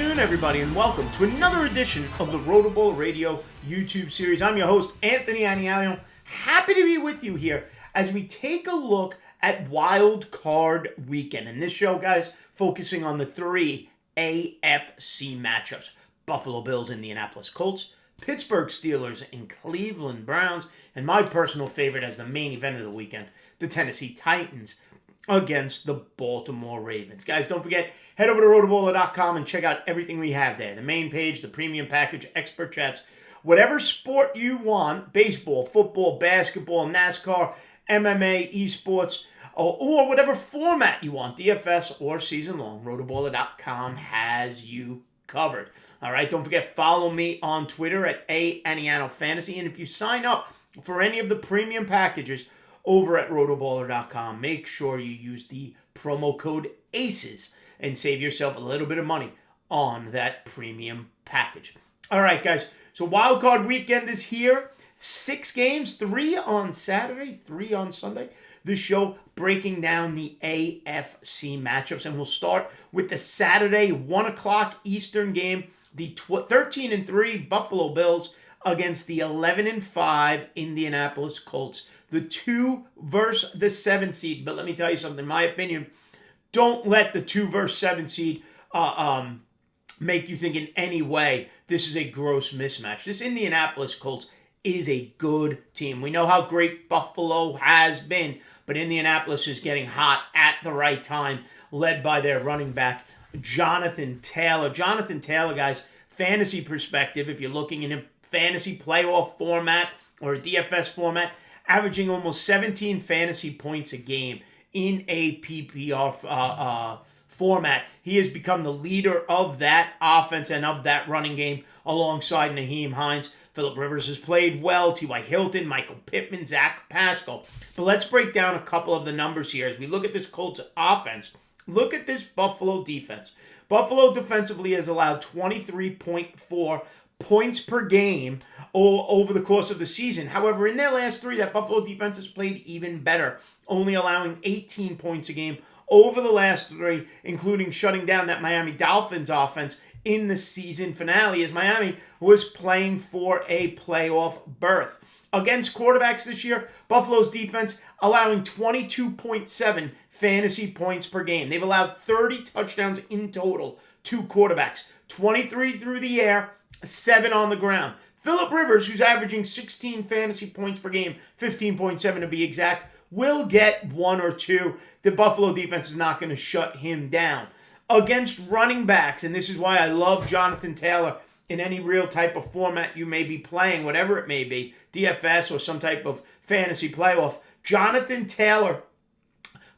afternoon, everybody, and welcome to another edition of the RotoBaller Radio YouTube series. I'm your host, Anthony Aniano. Happy to be with you here as we take a look at Wild Card Weekend. And this show, guys, focusing on the three AFC matchups. Buffalo Bills, Indianapolis Colts, Pittsburgh Steelers, and Cleveland Browns. And my personal favorite as the main event of the weekend, the Tennessee Titans against the Baltimore Ravens. Guys, don't forget, head over to RotoBaller.com and check out everything we have there. The main page, the premium package, expert chats, whatever sport you want, baseball, football, basketball, NASCAR, MMA, esports, or whatever format you want, DFS or season long, RotoBaller.com has you covered. All right, don't forget, follow me on Twitter at Aniano Fantasy. And if you sign up for any of the premium packages over at RotoBaller.com, make sure you use the promo code ACES and save yourself a little bit of money on that premium package. All right, guys, so Wild Card Weekend is here. 6 games, 3 on Saturday, 3 on Sunday. This show breaking down the AFC matchups, and we'll start with the Saturday 1 o'clock Eastern game, the 13-3 Buffalo Bills against the 11-5 Indianapolis Colts. The 2 versus the 7 seed. But let me tell you something. In my opinion, don't let the 2 versus 7 seed make you think in any way this is a gross mismatch. This Indianapolis Colts is a good team. We know how great Buffalo has been, but Indianapolis is getting hot at the right time, led by their running back, Jonathan Taylor. Jonathan Taylor, guys, fantasy perspective, if you're looking in a fantasy playoff format or a DFS format, averaging almost 17 fantasy points a game in a PPR format. He has become the leader of that offense and of that running game alongside Nyheim Hines. Phillip Rivers has played well. T.Y. Hilton, Michael Pittman, Zach Pascal. But let's break down a couple of the numbers here as we look at this Colts offense. Look at this Buffalo defense. Buffalo defensively has allowed 23.4 points per game over the course of the season. However, in their last 3, that Buffalo defense has played even better, only allowing 18 points a game over the last 3, including shutting down that Miami Dolphins offense in the season finale as Miami was playing for a playoff berth. Against quarterbacks this year, Buffalo's defense allowing 22.7 fantasy points per game. They've allowed 30 touchdowns in total to quarterbacks, 23 through the air, 7 on the ground. Phillip Rivers, who's averaging 16 fantasy points per game, 15.7 to be exact, will get 1 or 2. The Buffalo defense is not going to shut him down. Against running backs, and this is why I love Jonathan Taylor in any real type of format you may be playing, whatever it may be, DFS or some type of fantasy playoff, Jonathan Taylor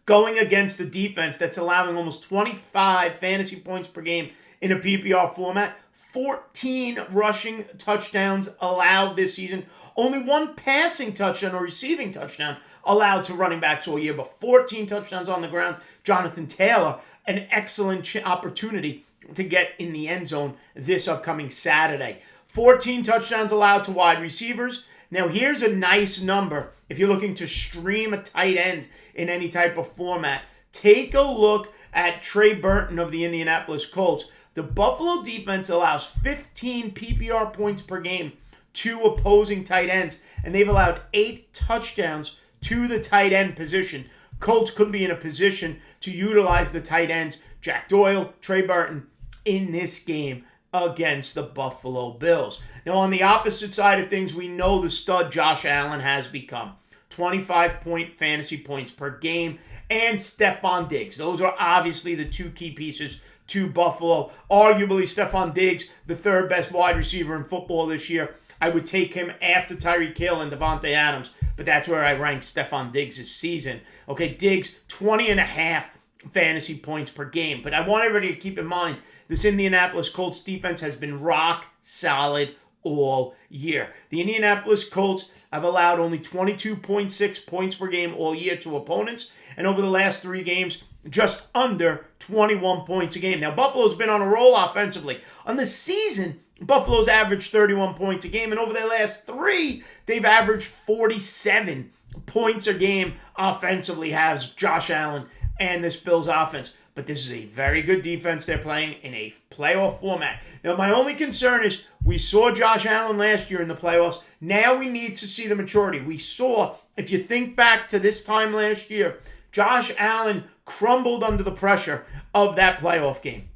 going against the defense that's allowing almost 25 fantasy points per game in a PPR format, 14 rushing touchdowns allowed this season. Only 1 passing touchdown or receiving touchdown allowed to running backs all year, but 14 touchdowns on the ground. Jonathan Taylor, an excellent opportunity to get in the end zone this upcoming Saturday. 14 touchdowns allowed to wide receivers. Now, here's a nice number if you're looking to stream a tight end in any type of format. Take a look at Trey Burton of the Indianapolis Colts. The Buffalo defense allows 15 PPR points per game to opposing tight ends, and they've allowed 8 touchdowns to the tight end position. Colts could be in a position to utilize the tight ends, Jack Doyle, Trey Burton, in this game against the Buffalo Bills. Now, on the opposite side of things, we know the stud Josh Allen has become. 25-point fantasy points per game, and Stephon Diggs. Those are obviously the 2 key pieces to Buffalo. Arguably, Stephon Diggs, the 3rd best wide receiver in football this year. I would take him after Tyreek Hill and Devontae Adams, but that's where I rank Stephon Diggs this season. Okay, Diggs, 20.5 fantasy points per game. But I want everybody to keep in mind, this Indianapolis Colts defense has been rock solid all year. The Indianapolis Colts have allowed only 22.6 points per game all year to opponents, and over the last 3 games, just under 21 points a game. Now, Buffalo's been on a roll offensively. On the season, Buffalo's averaged 31 points a game, and over their last 3, they've averaged 47 points a game offensively, has Josh Allen and this Bills offense. but this is a very good defense they're playing in a playoff format. Now, my only concern is we saw Josh Allen last year in the playoffs. Now we need to see the maturity. We saw, if you think back to this time last year, Josh Allen crumbled under the pressure of that playoff game.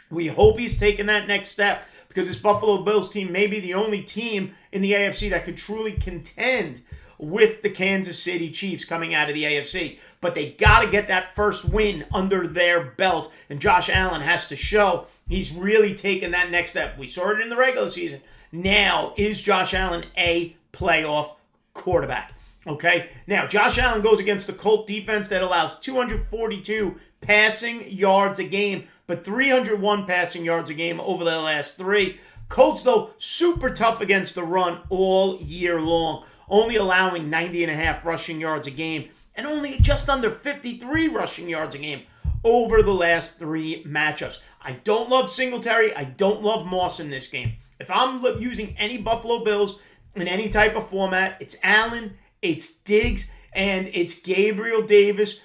We hope he's taken that next step, because this Buffalo Bills team may be the only team in the AFC that could truly contend with the Kansas City Chiefs coming out of the AFC. But they got to get that first win under their belt, and Josh Allen has to show he's really taken that next step. We saw it in the regular season. Now, is Josh Allen a playoff quarterback? Okay, now Josh Allen goes against the Colt defense that allows 242 passing yards a game, but 301 passing yards a game over the last three. Colts, though, super tough against the run all year long, only allowing 90.5 rushing yards a game and only just under 53 rushing yards a game over the last three matchups. I don't love Singletary. I don't love Moss in this game. If I'm using any Buffalo Bills in any type of format, it's Allen, it's Diggs, and it's Gabriel Davis,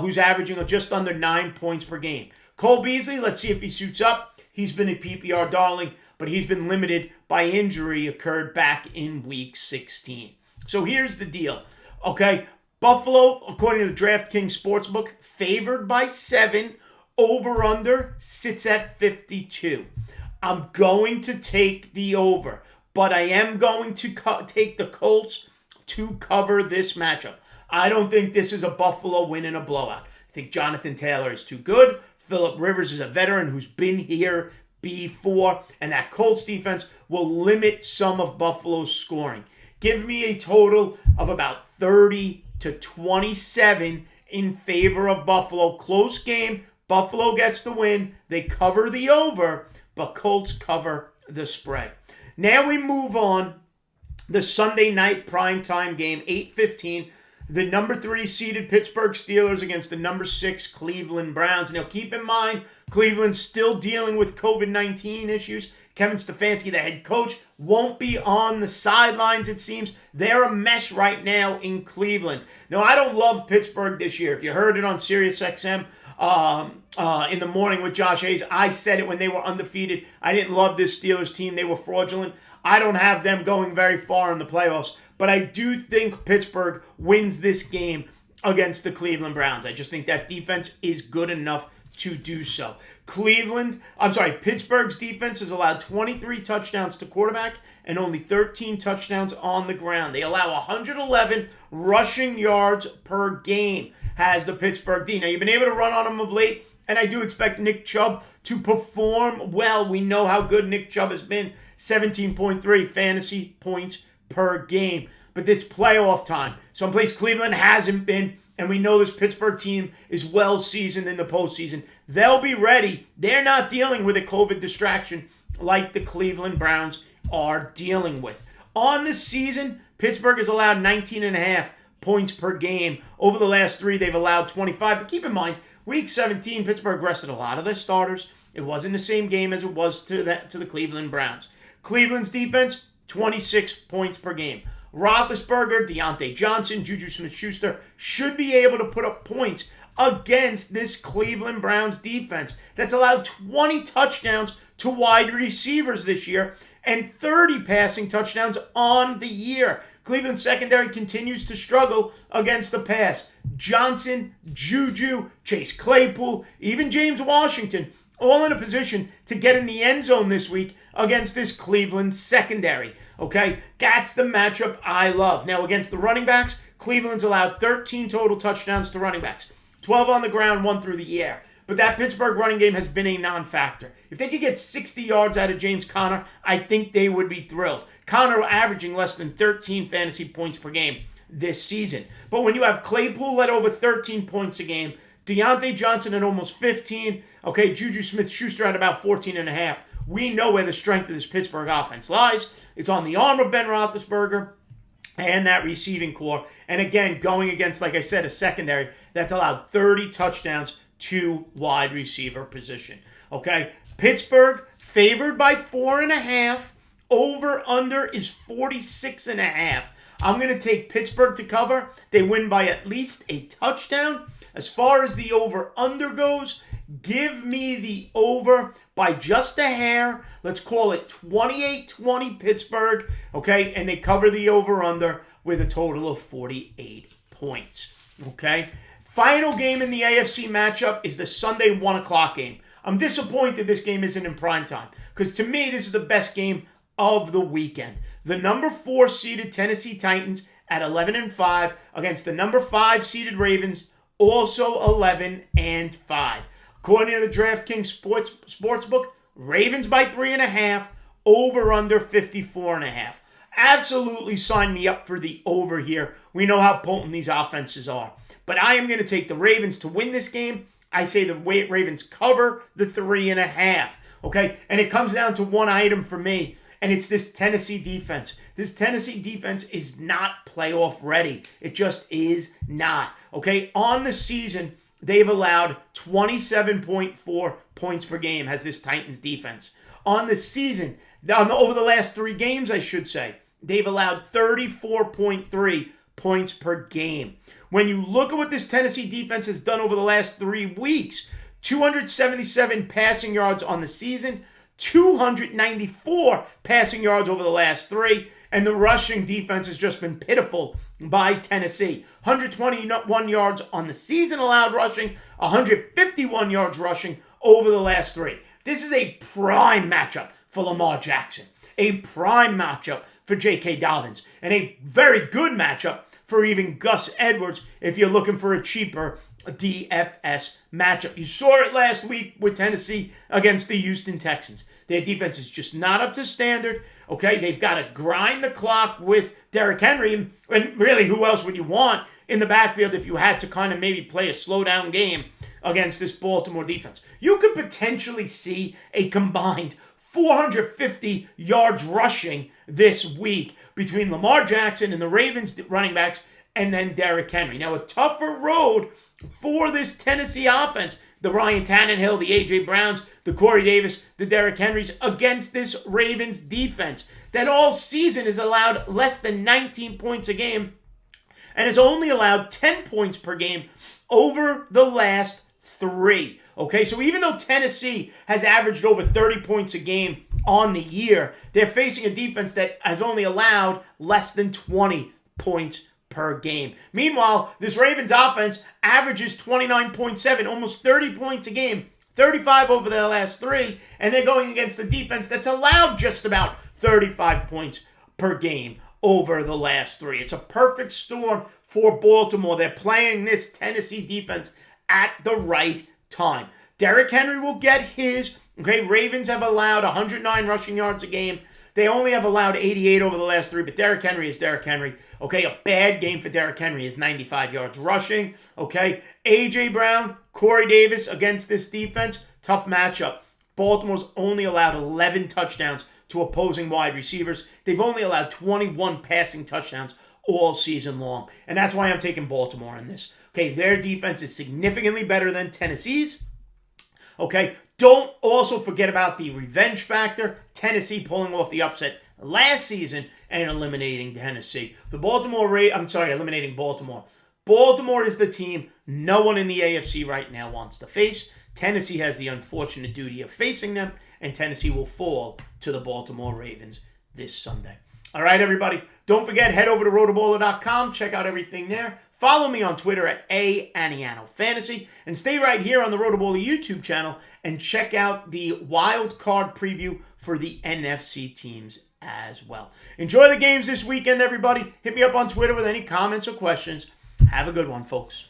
who's averaging just under 9 points per game. Cole Beasley, let's see if he suits up. He's been a PPR darling, but he's been limited by injury occurred back in Week 16. So here's the deal. Okay, Buffalo, according to the DraftKings Sportsbook, favored by 7. Over-under sits at 52. I'm going to take the over, but I am going to take the Colts to cover this matchup. I don't think this is a Buffalo win in a blowout. I think Jonathan Taylor is too good. Phillip Rivers is a veteran who's been here before, and that Colts defense will limit some of Buffalo's scoring. Give me a total of about 30 to 27 in favor of Buffalo. Close game. Buffalo gets the win. They cover the over, but Colts cover the spread. Now we move on. The Sunday night primetime game, 8:15. The number 3 seeded Pittsburgh Steelers against the number 6 Cleveland Browns. Now, keep in mind, Cleveland's still dealing with COVID-19 issues. Kevin Stefanski, the head coach, won't be on the sidelines, it seems. They're a mess right now in Cleveland. Now, I don't love Pittsburgh this year. If you heard it on SiriusXM in the morning with Josh Hayes, I said it when they were undefeated. I didn't love this Steelers team. They were fraudulent. I don't have them going very far in the playoffs. But I do think Pittsburgh wins this game against the Cleveland Browns. I just think that defense is good enough to do so. Pittsburgh's defense has allowed 23 touchdowns to quarterback and only 13 touchdowns on the ground. They allow 111 rushing yards per game, has the Pittsburgh D. Now, you've been able to run on them of late, and I do expect Nick Chubb to perform well. We know how good Nick Chubb has been, 17.3 fantasy points per game. But it's playoff time. Someplace Cleveland hasn't been, and we know this Pittsburgh team is well seasoned in the postseason. They'll be ready. They're not dealing with a COVID distraction like the Cleveland Browns are dealing with. On the season, Pittsburgh has allowed 19.5 points per game. Over the last 3, they've allowed 25. But keep in mind, Week 17, Pittsburgh rested a lot of their starters. It wasn't the same game as it was to the Cleveland Browns. Cleveland's defense, 26 points per game. Roethlisberger, Deontay Johnson, Juju Smith-Schuster should be able to put up points against this Cleveland Browns defense that's allowed 20 touchdowns to wide receivers this year and 30 passing touchdowns on the year. Cleveland secondary continues to struggle against the pass. Johnson, Juju, Chase Claypool, even James Washington, all in a position to get in the end zone this week against this Cleveland secondary. Okay, that's the matchup I love. Now, against the running backs, Cleveland's allowed 13 total touchdowns to running backs. 12 on the ground, 1 through the air. But that Pittsburgh running game has been a non-factor. If they could get 60 yards out of James Conner, I think they would be thrilled. Conner averaging less than 13 fantasy points per game this season. But when you have Claypool at over 13 points a game, Deontay Johnson at almost 15, okay, Juju Smith-Schuster at about 14.5, we know where the strength of this Pittsburgh offense lies. It's on the arm of Ben Roethlisberger and that receiving core. And again, going against, like I said, a secondary that's allowed 30 touchdowns to wide receiver position. Okay, Pittsburgh favored by 4.5. Over under is 46.5. I'm going to take Pittsburgh to cover. They win by at least a touchdown. As far as the over under goes, Give me the over by just a hair. Let's call it 28-20 Pittsburgh, okay? And they cover the over-under with a total of 48 points, okay? Final game in the AFC matchup is the Sunday 1 o'clock game. I'm disappointed this game isn't in primetime because to me, this is the best game of the weekend. The number 4 seeded Tennessee Titans at 11-5 against the number 5 seeded Ravens, also 11-5. According to the DraftKings Sportsbook, Ravens by 3.5, over under 54.5. Absolutely sign me up for the over here. We know how potent these offenses are. But I am going to take the Ravens to win this game. I say the Ravens cover the 3.5. Okay? And it comes down to one item for me, and it's this Tennessee defense. This Tennessee defense is not playoff ready. It just is not. Okay? On the season, they've allowed 27.4 points per game has this Titans defense. On the season, over the last 3 games, I should say, they've allowed 34.3 points per game. When you look at what this Tennessee defense has done over the last 3 weeks, 277 passing yards on the season, 294 passing yards over the last 3, and the rushing defense has just been pitiful by Tennessee. 121 yards on the season allowed rushing, 151 yards rushing over the last 3. This is a prime matchup for Lamar Jackson, a prime matchup for J.K. Dobbins, and a very good matchup for even Gus Edwards if you're looking for a cheaper DFS matchup. You saw it last week with Tennessee against the Houston Texans. Their defense is just not up to standard. Okay, they've got to grind the clock with Derrick Henry. And really, who else would you want in the backfield if you had to kind of maybe play a slow-down game against this Baltimore defense? You could potentially see a combined 450 yards rushing this week between Lamar Jackson and the Ravens running backs and then Derrick Henry. Now, a tougher road for this Tennessee offense. The Ryan Tannehill, the A.J. Browns, the Corey Davis, the Derrick Henrys against this Ravens defense that all season has allowed less than 19 points a game and has only allowed 10 points per game over the last 3. Okay, so even though Tennessee has averaged over 30 points a game on the year, they're facing a defense that has only allowed less than 20 points per game. Meanwhile, this Ravens offense averages 29.7, almost 30 points a game, 35 over their last 3, and they're going against a defense that's allowed just about 35 points per game over the last 3. It's a perfect storm for Baltimore. They're playing this Tennessee defense at the right time. Derrick Henry will get his. Okay, Ravens have allowed 109 rushing yards a game. They only have allowed 88 over the last 3, but Derrick Henry is Derrick Henry. Okay, a bad game for Derrick Henry is 95 yards rushing. Okay, A.J. Brown, Corey Davis against this defense, tough matchup. Baltimore's only allowed 11 touchdowns to opposing wide receivers. They've only allowed 21 passing touchdowns all season long, and that's why I'm taking Baltimore in this. Okay, their defense is significantly better than Tennessee's. Okay, don't also forget about the revenge factor. Tennessee pulling off the upset last season and eliminating Tennessee. Eliminating Baltimore. Baltimore is the team no one in the AFC right now wants to face. Tennessee has the unfortunate duty of facing them, and Tennessee will fall to the Baltimore Ravens this Sunday. All right, everybody. Don't forget, head over to RotoBaller.com. Check out everything there. Follow me on Twitter at Aniano Fantasy, and stay right here on the RotoBaller YouTube channel and check out the wild card preview for the NFC teams as well. Enjoy the games this weekend, everybody. Hit me up on Twitter with any comments or questions. Have a good one, folks.